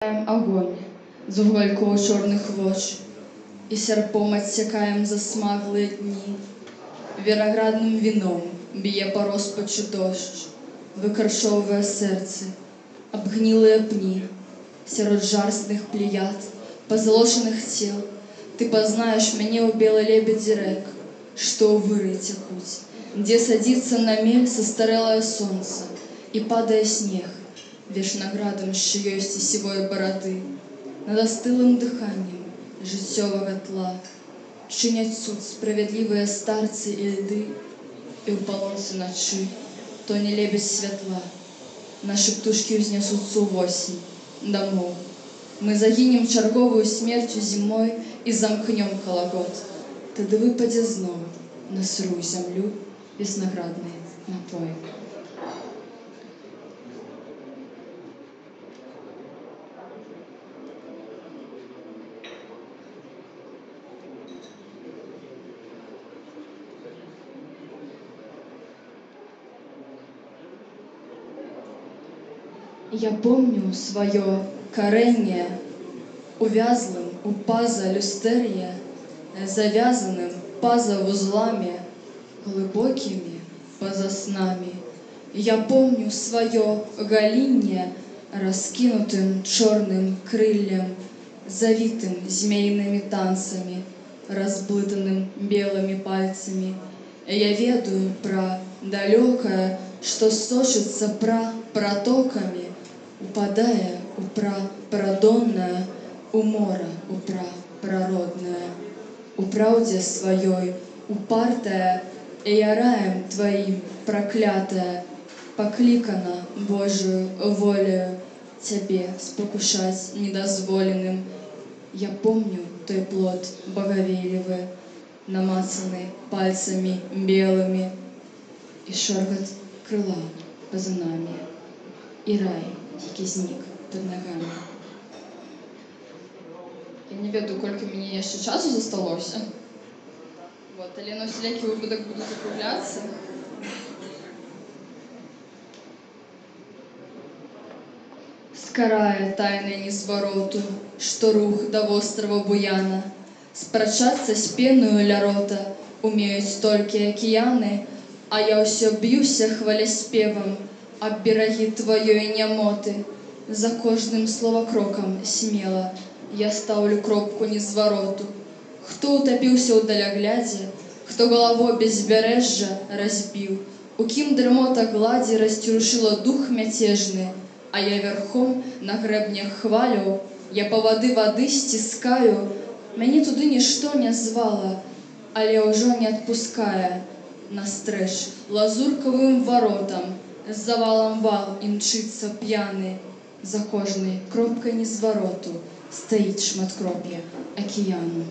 Огонь з угольков чорних воч, і серпом отсякаєм засмаглые дні. Виноградным вином б'є по розпачу дощ, викорчовує серце, обгнилые пні. Серед жарстных плеяд, позолоченных тел, ты познаешь меня у белой лебеди рек, что у выры текут, где садится на мель состарелое солнце, и падая снег, вишноградом с чией сивой бороды, над остылым дыханием життєвого тла чинять суд справедливые старцы и льды, и у полонцы ночи тоне лебедь светла. Наши птушки узнесутся в осень домов. Мы загинем черговую смертью зимой и замкнем колокот. Тады выпадет знов на сырую землю виноградный напой. Я помню свое коренье, увязлым у паза люстерья, завязанным паза узлами, глубокими поза снами. Я помню свое голинье, раскинутым черным крыльем, завитым змеиными танцами, разблытанным белыми пальцами. Я ведаю про далекое, что сочится протоками, упадая у продонное, у мора у прородное, у правде своей упартая, и я раем твоим проклятая, покликана Божию волею тебе спокушать недозволенным. Я помню той плод боговелевый, намацанный пальцами белыми, и шоргот крыла поза нами, и рай дикий зник под ногами. Я не ведаю, колькі мне яшчэ часу засталося. Вот, але на всякі выпадак буду закругляцца. Скарае тайны незвароту, што рух да вострава буяна. Спрачацца з пеною ля рота умеюць толькі акіяны, а я ўсё б'юся хваляспевам аб берагі тваёй нямоты. За кожным словакрокам смела я стаўлю кропку незвароту. Хто утапіўся ў даляглядзе, хто галавой безбярэжжа разбіў, у кім дрымота гладзі расцюршыла дух мяцежны, а я верхом на грэбнях хваляў, я па вады сціскаю, мяне туды нішто не звала, але ўжо не адпускае. Настрэч лазуркавым варотам з завалам вал імчыцца п'яны, за кожнай кропкай незвароту стаіць шматкроп'е акіяну.